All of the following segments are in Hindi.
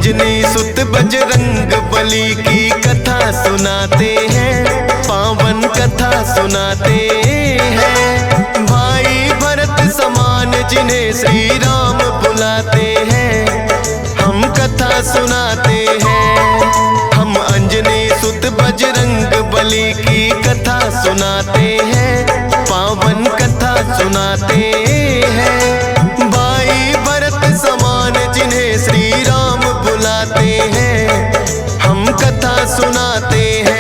अंजनी सुत बजरंग बली की कथा सुनाते हैं, पावन कथा सुनाते हैं। भाई भरत समान जिन्हें श्री राम बुलाते हैं, हम कथा सुनाते हैं। हम अंजनी सुत बजरंग बली की कथा सुनाते हैं, पावन कथा सुनाते हैं। भाई भरत समान जिन्हें श्री राम बुलाते हैं, हम कथा सुनाते हैं।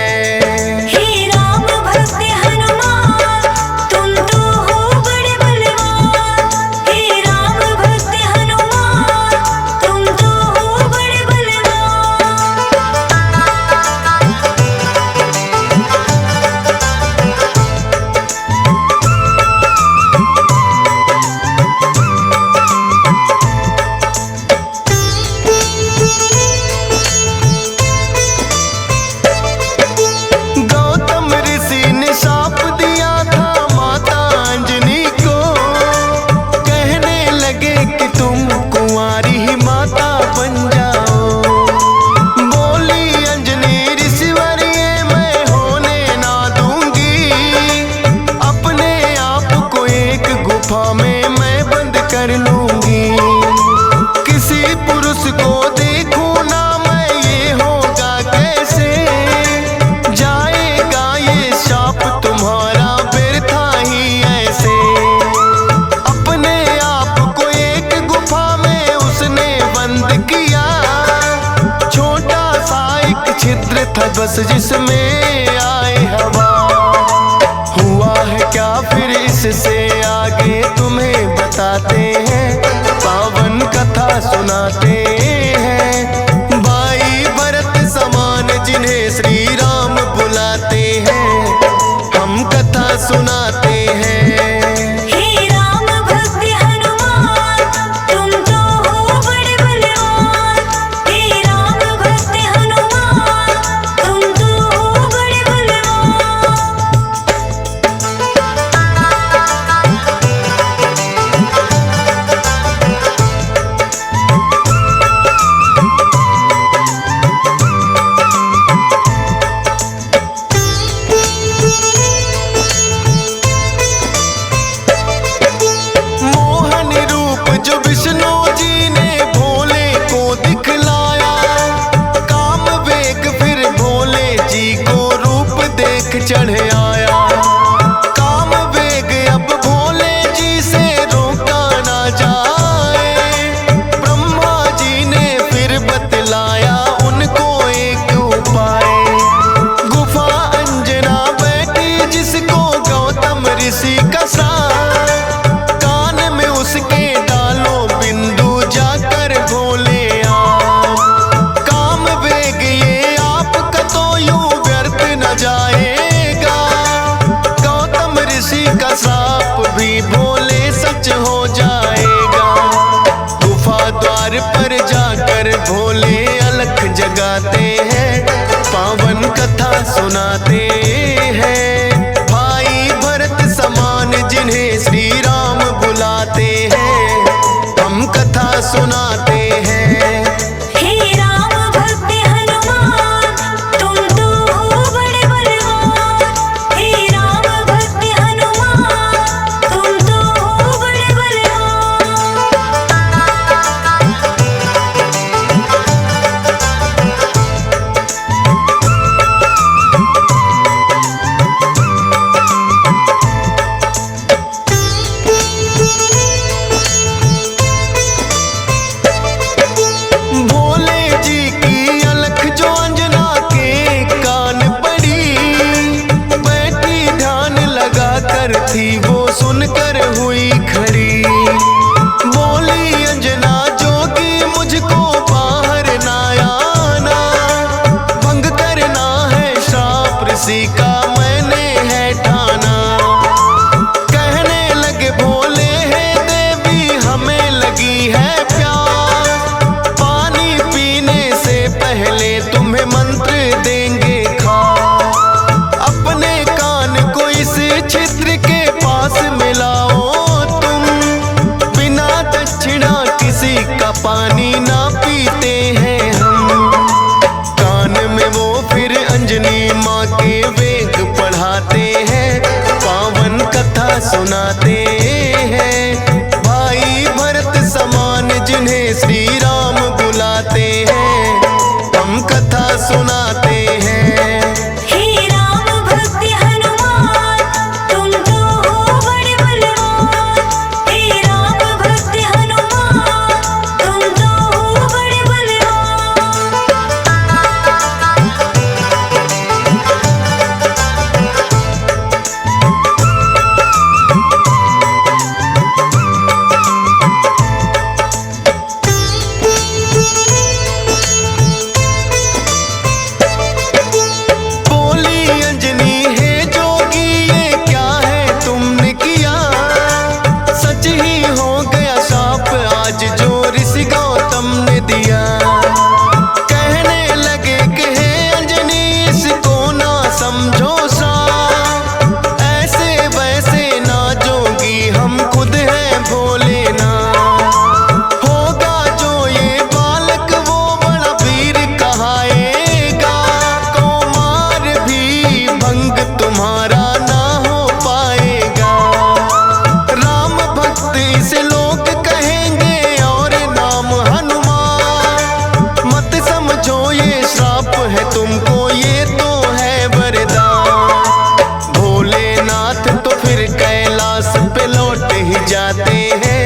बस जिसमें आए हवा, हुआ है क्या फिर इससे आगे तुम्हें बताते हैं, पावन कथा सुनाते हैं। भाई भरत समान जिन्हें श्री राम बुलाते हैं, हम कथा सुनाते हैं। चढ़ आया काम वेग, अब भोले जी से रोका ना जाए। ब्रह्मा जी ने फिर बतलाया उनको एक उपाय, गुफा अंजना बैठी जिसको गौतम ऋषि का साथ, कान में उसके डालो बिंदु जाकर भोले आप। काम वेग ये आपका तो यूं व्यर्थ न जाए, का साप भी भोले सच हो जाएगा। गुफा द्वार पर जाकर भोले अलख जगाते हैं, पावन कथा सुनाते हैं। भाई भरत समान जिन्हें श्री राम बुलाते हैं, हम कथा सुनाते हैं। थी वो सुनकर हुई खड़ी, बोली अंजना जोगी मुझको बाहर ना आना, भंग करना है श्राप ऋषि का मैंने है ठाना। कहने लगे भोले है देवी हमें लगी है प्यास, पानी पीने से पहले तुम्हें मंत्र देंगे खास। अपने कान को इस छिद्र के पास सुनाते हैं। भाई भरत समान जिन्हें श्री राम बुलाते हैं, हम कथा सुनाते हैं। हे राम भक्त हनुमान, तुम तो हो बड़े बलवान। हे राम भक्त हनुमान, तुम तो हो बड़े बलवान। बोली अंजनी है जोगी, ये क्या है तुमने किया? सच ही हो गया शाप आज जो ऋषि गौतम ने दिया। कहने लगे कि हे अंजनी इसको ना समझो सा, ऐसे वैसे ना जोगी हम खुद हैं भोले ना। होगा जो ये बालक वो बड़ा वीर कहाएगा, कौमार भी भंग तुम्हारा ना हो पाएगा। राम भक्त इसे लोग कहेंगे और नाम हनुमान, मत समझो ये श्राप है तुमको, ये तो है वरदान। भोलेनाथ तो फिर कैलाश पे लौट ही जाते हैं,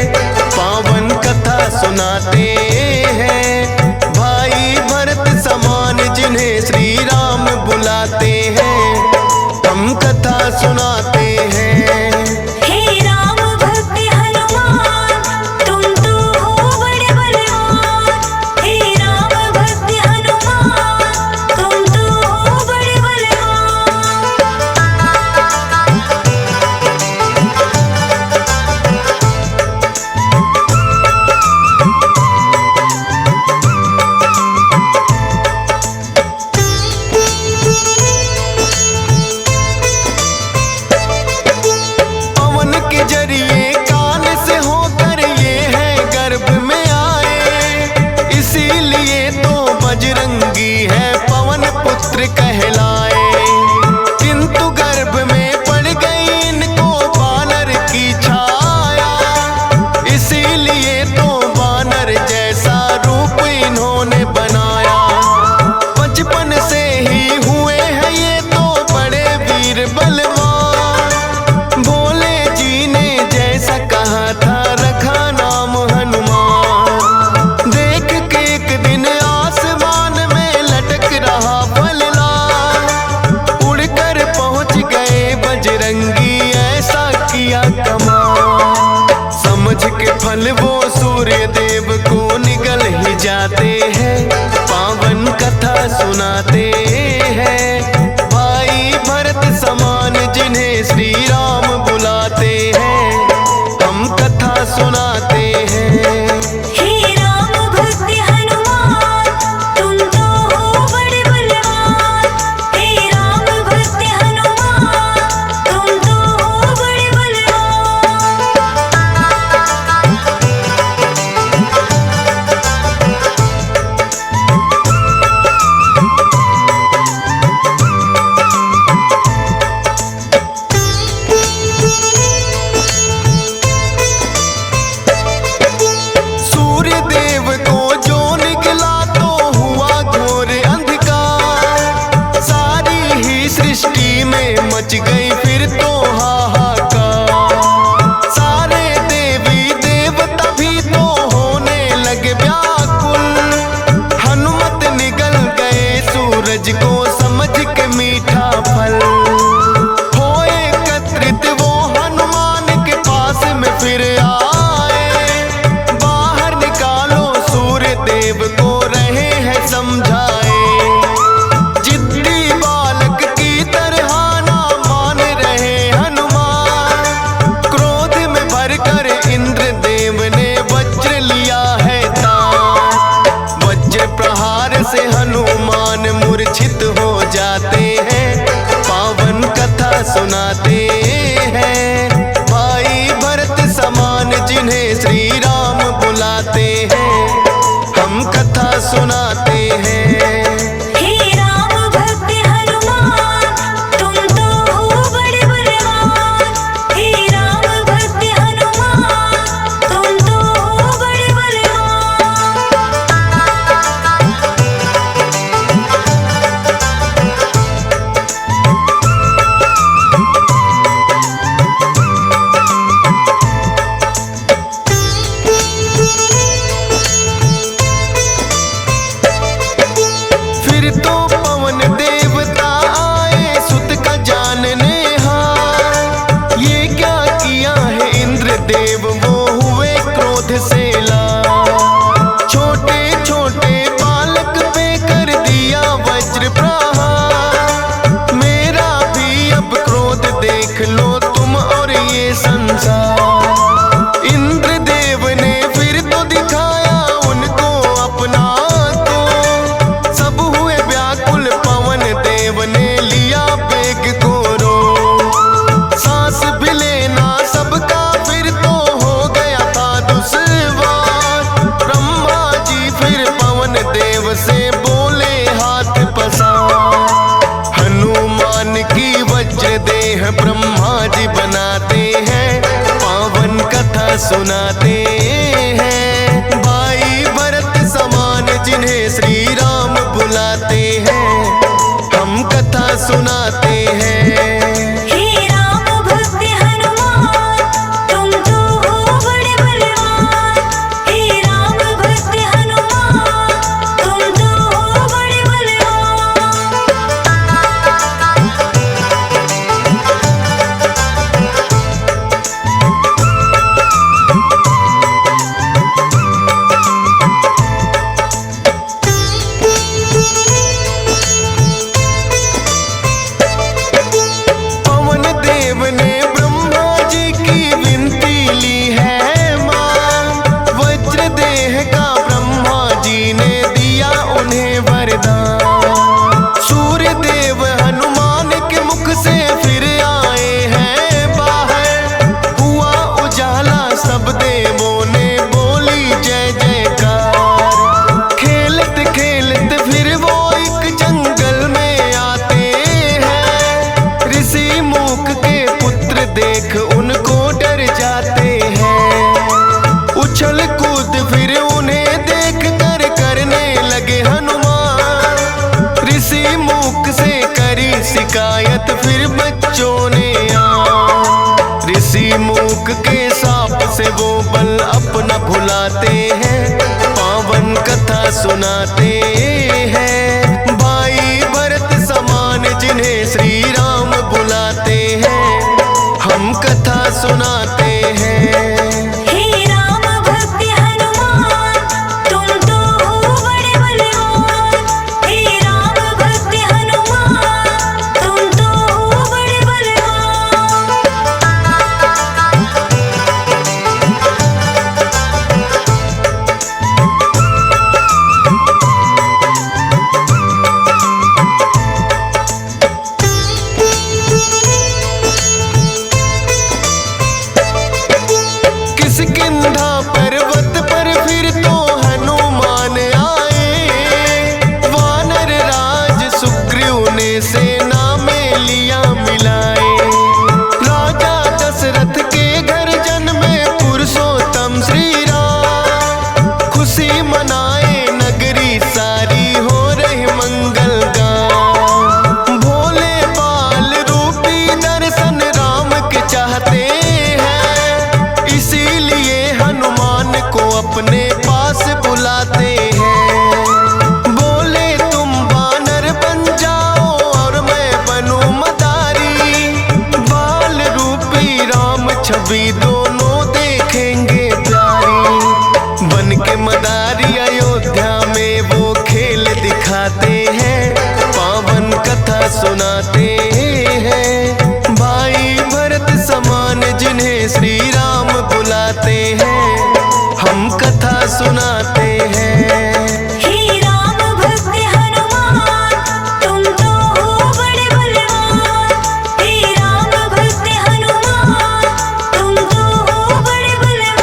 पावन कथा सुनाते हैं। भाई भरत समान जिन्हें श्री राम बुलाते हैं, हम कथा सुनाते हैं। हे राम भक्त हनुमान, तुम तो हो बड़े बलवान। हे राम भक्त हनुमान, तुम तो हो बड़े बलवान। पवन के जरिए कान से होकर ये है गर्भ में आए, इसीलिए तो बजरंगी है पवन पुत्र कहलाए। किंतु गर्भ में पड़ गई इनको वानर की छाया, इसीलिए तो वानर जैसा रूप इन्होंने बनाया। बचपन से ही हुए हैं ये तो बड़े वीर बलवान, भोले जी ने जैसा कहा था रखा नाम हनुमान। देख के एक दिन आसमान में लटक रहा फलदार, उड़कर पहुंच गए बजरंगी ऐसा किया कमाल। समझ के फल वो सूर्य देव को निगल ही जाते हैं, पावन कथा सुनाते हैं। भाई भरत समान जिन्हें श्री राम बुलाते हैं, हम कथा सुनाते हैं। हे राम भक्त हनुमान, तुम तो हो बड़े बलवान। हे राम भक्त हनुमान, तुम तो हो बड़े बलवान। सूर्य देव को जो निकला तो हुआ घोर अंधकार, सारी ही सृष्टि में मच गई फिर तो हाहाकार। सारे देवी देवता भी तो होने लगे व्याकुल, हनुमत निगल गए सूरज को समझ के मीठा फल। हो एकत्रित वो हनुमान के पास में फिर आए, बाहर निकालो सूर्य देव को रहे हैं समझाए। जिद्दी बालक की तरह ना मान रहे हनुमान, क्रोध में भरकर इंद्र देव ने वज्र लिया है तान। वज्र प्रहार से हनुमान मूर्छित हो जाते हैं, पावन कथा सुनाते हैं। भाई भरत समान जिन्हें श्री राम बुलाते हैं, हम कथा सुनाते हैं। हे राम भक्त हनुमान, तुम तो हो बड़े बलवान। हे राम हैं ब्रह्मा जी बनाते हैं, पावन कथा सुनाते हैं। भाई भरत समान जिन्हें श्री राम बुलाते हैं, हम कथा सुनाते हैं। हे राम भक्त हनुमान, तुम तो हो बड़े बलवान। हे राम भक्त हनुमान, तुम तो हो बड़े बलवान। पवन देव ने ब्रह्मा जी की विनती ली है मां, वज्र देह का ब्रह्मा जी ने दिया उन्हें वरदान। सूर्य देव हनुमान के मुख से फिर आए हैं बाहर, हुआ उजाला सब देवों ने बोली जय जयकार। खेलते खेलते फिर वो एक जंगल में आते हैं, ऋषि मूक के पुत्र देख उनको डर जाते हैं। उछल कूद फिर उन्हें देख कर करने लगे हनुमान, ऋषि मूक से करी शिकायत फिर बच्चों ने ऋषि मूक के साप से वो बल अपना भुलाते हैं, पावन कथा सुनाते हैं। भाई भरत समान जिन्हें श्री राम बुलाते हैं, हम कथा सुनाते हैं। हे राम भक्त हनुमान, तुम तो हो बड़े बलवान। हे राम भक्त हनुमान, तुम तो हो बड़े बलवान। किष्किंधा पर्वत पर फिर तो हनुमान आए, वानर राज सुग्रीव ने सेना में लिया मिलाए। राजा दशरथ के घर जन्मे पुरुषोत्तम श्री राम, खुशी मनाए नगरी सारी हो रही मंगल गान। भोले बाल रूपी दर्शन राम के चाहते हैं, इसीलिए हनुमान को अपने पास बुलाते हैं। बोले तुम वानर बन जाओ और मैं बनूं मदारी, बाल रूपी राम छवि दोनों देखेंगे प्यारी। बन के मदारी अयोध्या में वो खेल दिखाते हैं, पावन कथा सुनाते हैं। भाई भरत समान जिन्हें श्री राम बुलाते हैं, हम कथा सुनाते हैं। हे राम भक्त हनुमान, तुम तो हो बड़े बलवान। हे राम भक्त हनुमान, तुम तो हो बड़े बलवान।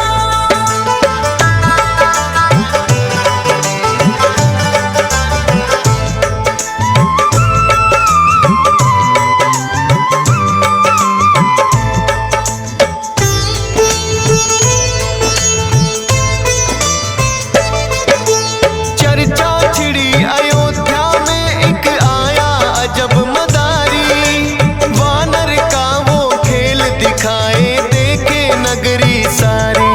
चर्चा छिड़ी अयोध्या में एक आया अजब मदारी, वानर का वो खेल दिखाए देखे नगरी सारी।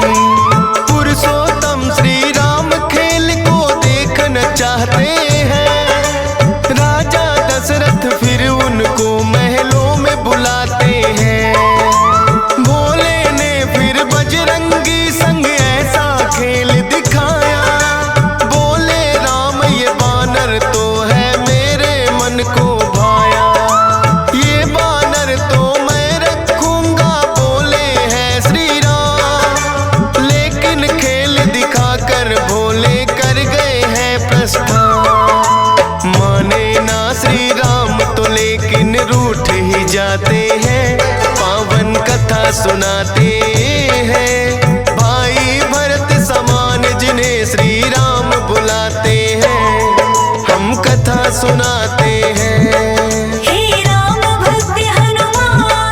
पुरुषोत्तम श्री राम खेल को देखना चाहते हैं, राजा दशरथ फिर उनको महलों में बुलाते हैं। भोले ने फिर बजरंगी संग ऐसा खेल दिखाया, बोले राम ये बानर तो है मेरे मन को भाया। ये बानर तो मैं रखूंगा बोले हैं श्री राम, लेकिन खेल दिखाकर भोले कर गए हैं प्रस्थान। माने ना श्री राम तो लेकिन रूठ ही जाते हैं, पावन कथा सुनाते हैं। भाई भरत समान जिन्हें श्री राम बुलाते हैं, हम कथा सुनाते हैं। हे राम भक्त हनुमान,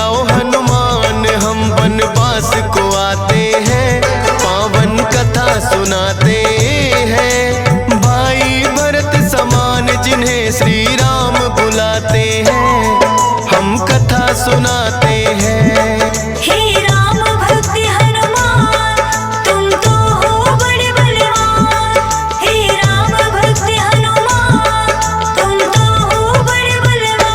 जाओ हनुमान, हम वनवास को आते हैं, पावन कथा सुनाते हैं। भाई भरत समान जिन्हें श्री राम बुलाते हैं, हम कथा सुनाते हैं। हे राम भक्त हनुमान, तुम तो हो बड़े बलवान। हे राम भक्त हनुमान, तुम तो हो बड़े बलवान।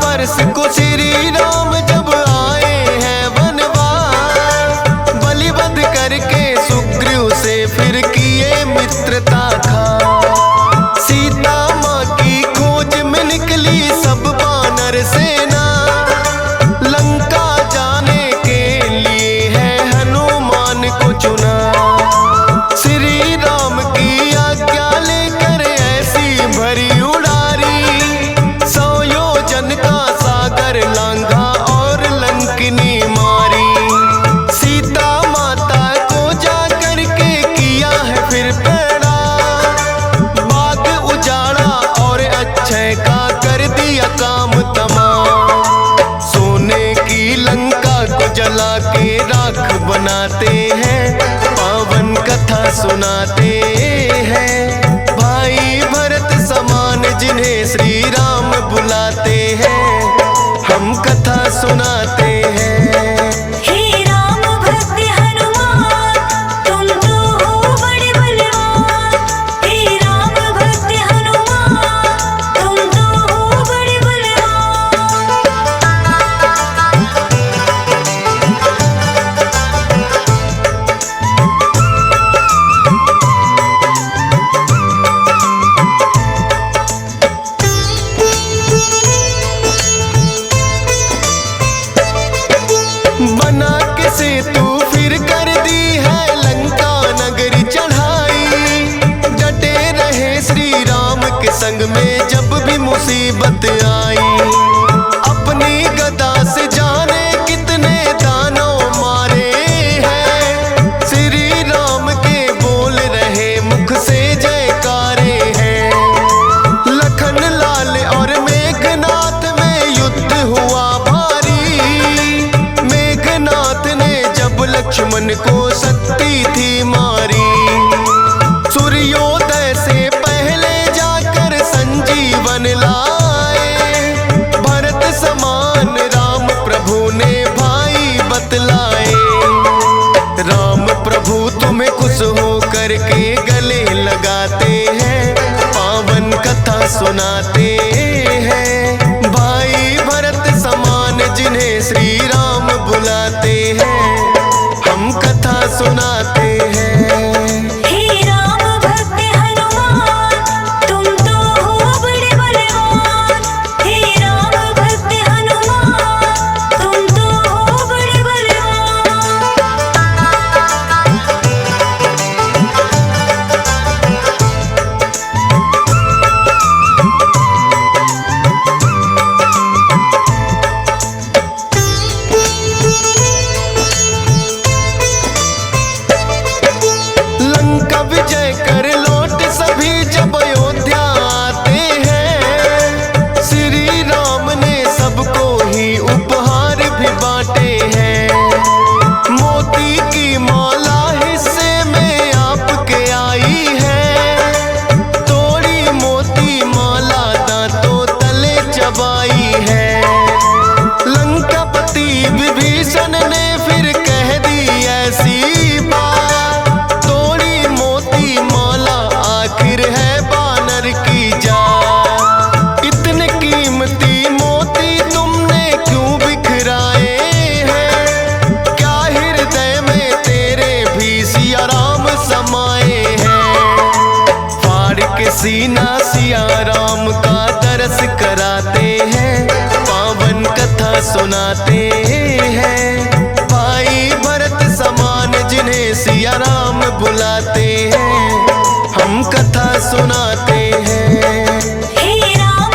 वर्ष को श्री राम जब आए हैं वनवास, बलि वध करके सुग्रीव से फिर किए मित्रता खा। सीता माँ की खोज में निकली सब वानर सेना, लंका जाने के लिए है हनुमान को चुना। श्री राम की आज्ञा लेकर ऐसी भरी उड़ारी, का सागर लांघा और लंकिनी मारी। सीता माता को जाकर के किया है फिर पैड़ा, बाग उजाड़ा और अक्षय का कर दिया काम तमाम। सोने की लंका को जला के राख बनाते हैं, पावन कथा सुनाते हैं। भाई भरत समान जिन्हें श्री राम बुलाते हैं, हम कथा सुनाते हैं। हे राम भक्त हनुमान, तुम तो हो बड़े बलवान। हे राम भक्त हनुमान, तुम तो हो बड़े बलवान। बना के सेतु फिर कर दी है लंका नगरी चढ़ाई। डटे रहे श्री राम के संग में जब भी मुसीबत आई। अपनी गदा से जाने कितने दानव मारे हैं, श्री राम के बोल रहे मुख से जयकारे हैं। लखन लाल और मेघनाथ में युद्ध हुआ भारी, मेघनाथ ने जब लक्ष्मण को शक्ति थी मारी। सूर्योदय से पहले जाकर संजीवन लाए, भरत समान राम प्रभु ने भाई बतलाए। राम प्रभु तुम्हें खुश हो करके गले लगाते हैं, पावन कथा सुनाते हैं। भाई भरत समान जिन्हें श्री राम बुलाते हैं, हम कथा सुनाते हैं। हे राम भक्त हनुमान, तुम तो हो बड़े बलवान। हे राम भक्त हनुमान, तुम तो हो बड़े बलवान। लंका विजय कर लौट सभी जब अयोध्या आते हैं, श्री राम ने सबको ही उपहार भी बांटे हैं। मोती की माला हिस्से में आपके आई है, तोड़ी मोती माला दांतों तले चबाई है। लंकापति विभीषण ने फिर कह दी ऐसी बात, तोड़ी मोती माला आखिर है बानर की जात। इतने कीमती मोती तुमने क्यों बिखराए हैं, क्या हृदय में तेरे भी सिया राम समाए हैं। फाड़ के सीना सिया राम का दरस कराते हैं, पावन कथा सुनाते हैं। भाई भरत समान जिन्हें सिया राम बुलाते हैं, हम कथा सुनाते हैं। हे राम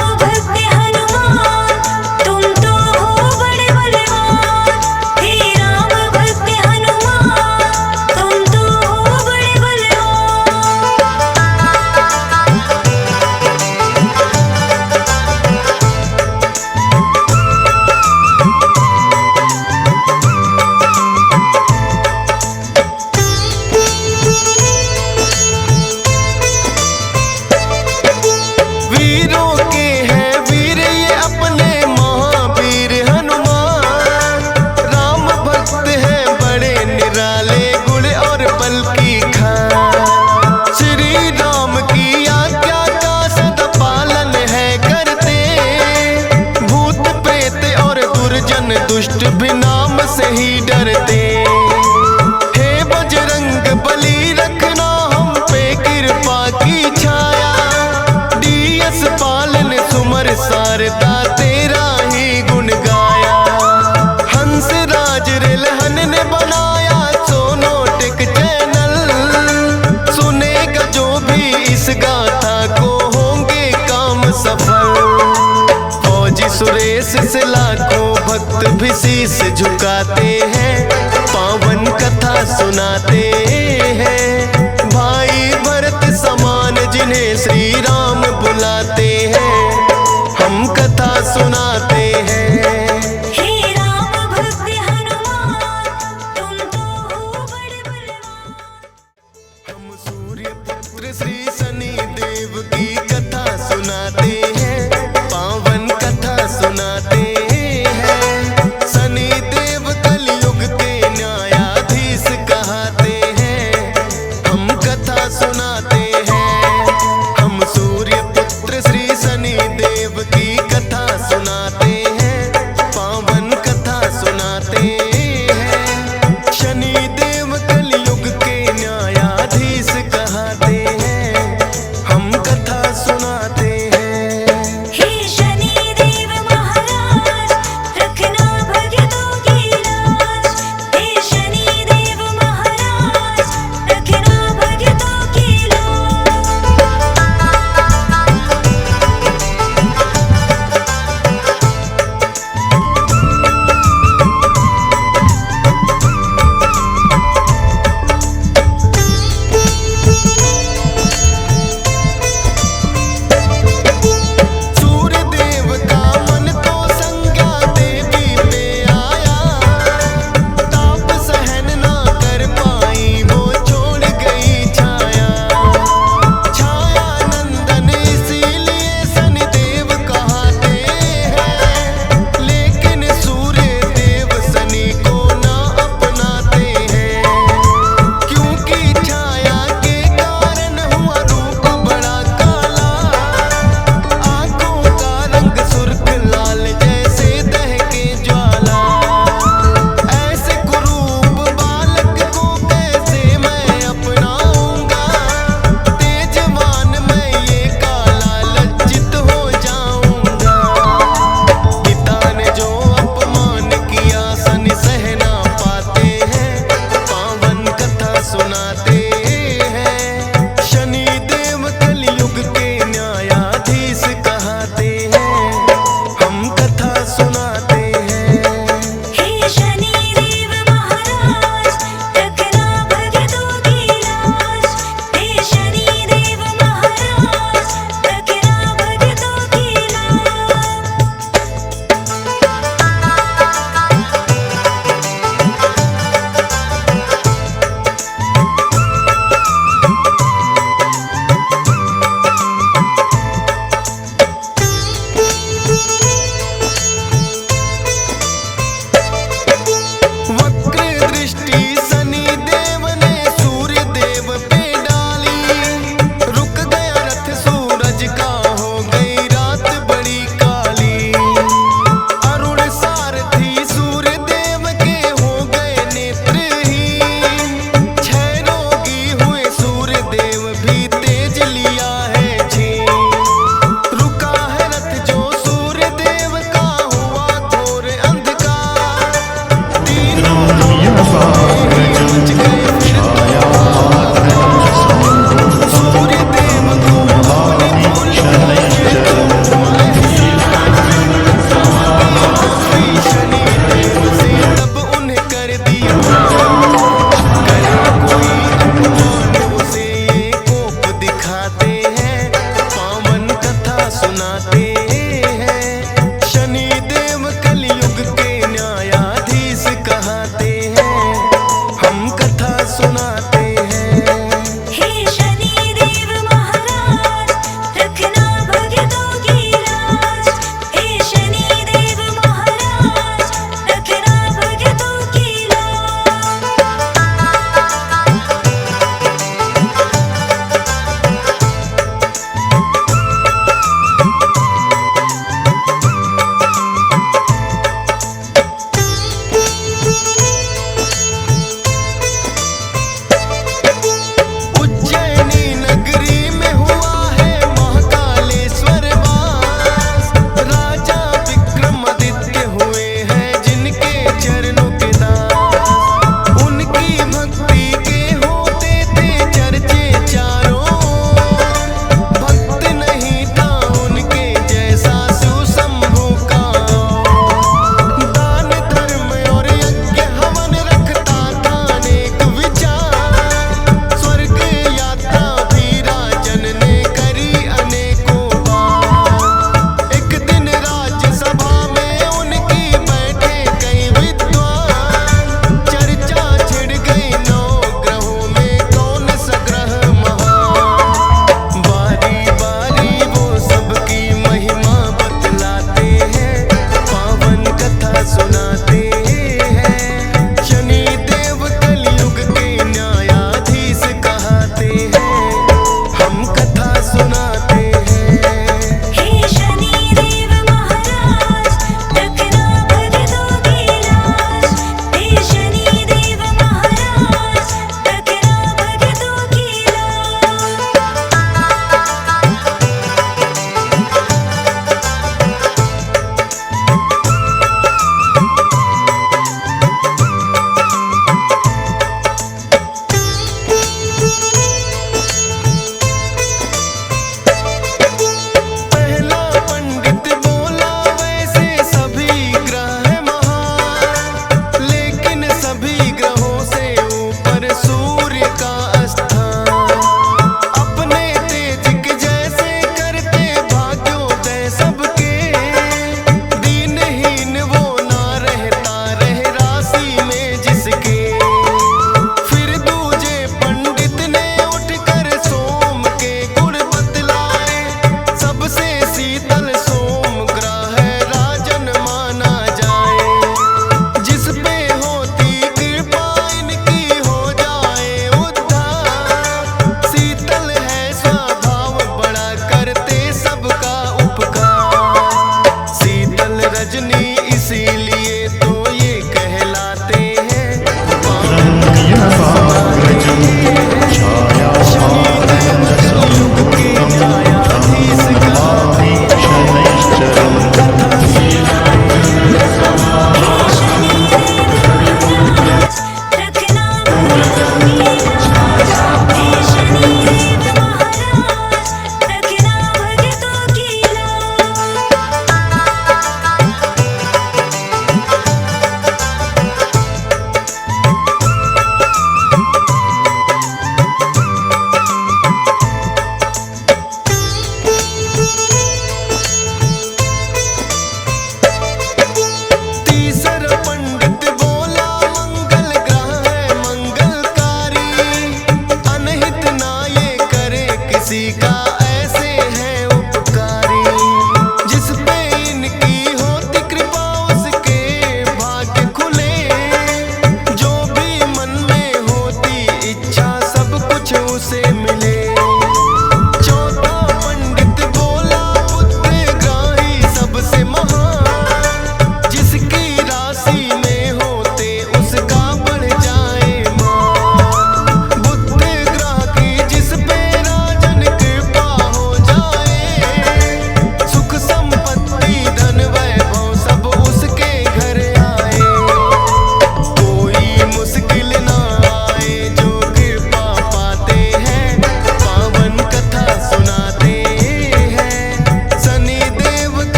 दुष्ट भी नाम से ही डरते। हे बजरंग बली रखना हम पे कृपा की छाया, डीएस पालन सुमर शारदा तेरा ही गुण गाया। हंस राज रेलहन ने बनाया सोनोटेक चैनल, सुनेगा जो भी इस गाथा को होंगे काम सफल। फौजी सुरेश से लाखों भक्त भी शीश झुकाते हैं, पावन कथा सुनाते हैं। भाई भरत समान जिन्हें श्री राम बुलाते हैं, हम कथा सुनाते हैं। हे राम भक्त हनुमान तुम तो हो बड़े बलवान। हम सूर्य पुत्र श्री शनि देव की कथा सुनाते हैं, पावन कथा सुनाते हैं। शनि देव कलयुग के न्यायाधीश कहते हैं, हम कथा सुनाते हैं। हम सूर्य पुत्र श्री शनि देव की कथा सुना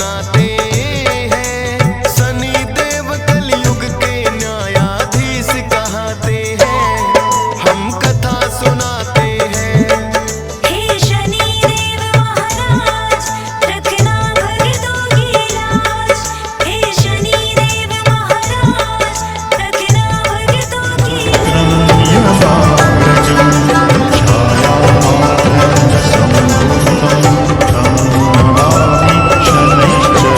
सुनाते हैं, शनि देव कलयुग के न्यायाधीश कहते हैं, हम कथा सुनाते हैं। हे शनि देव महाराज, रखना भक्तों की लाज। हे शनि देव महाराज, रखना भक्तों की छायामात्रं च सम्भूतं तं नमामि शनैश्चराय।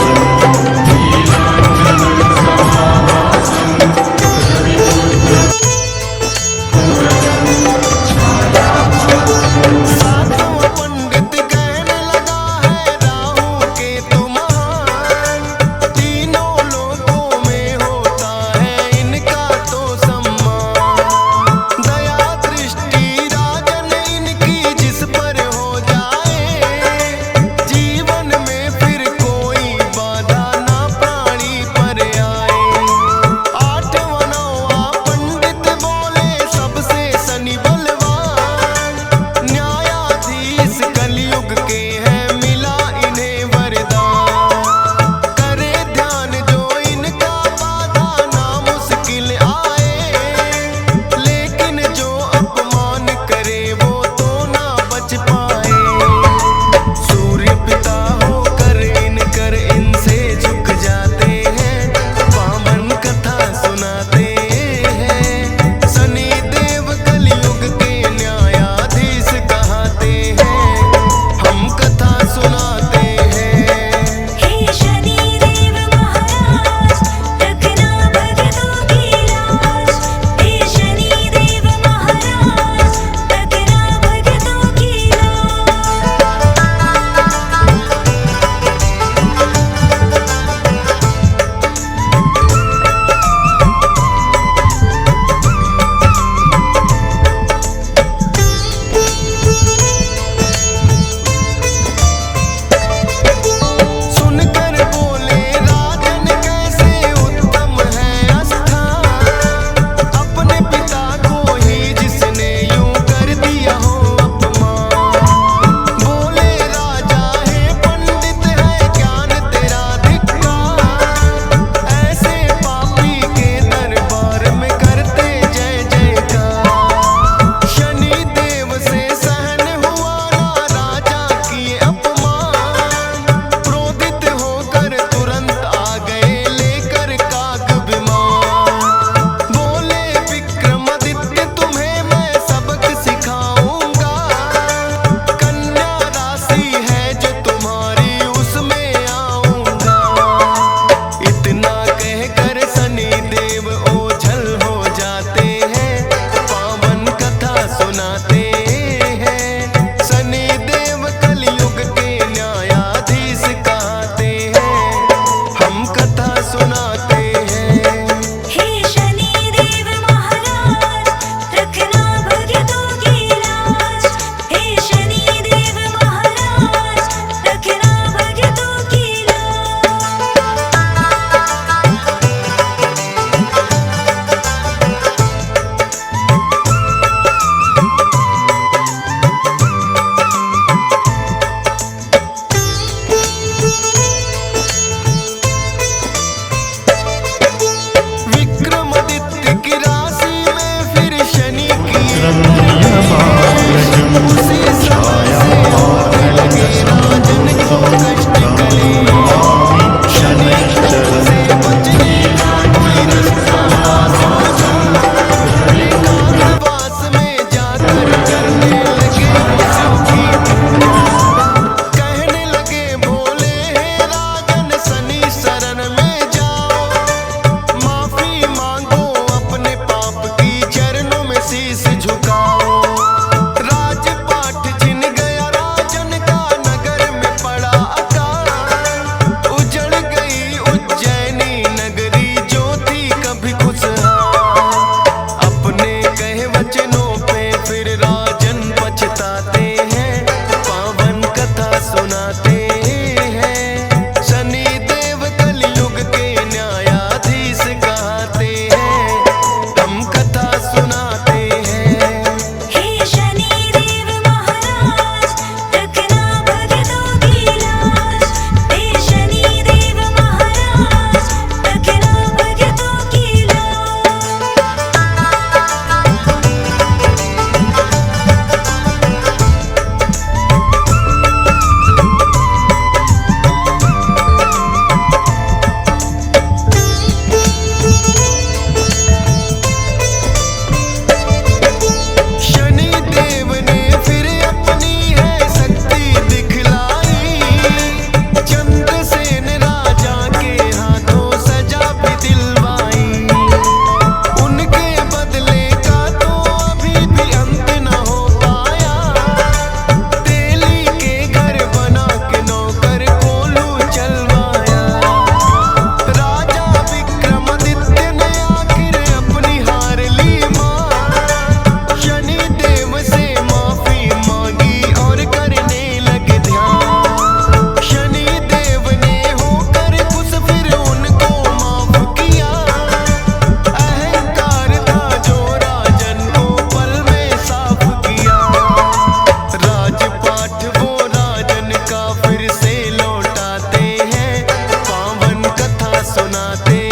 सुनाते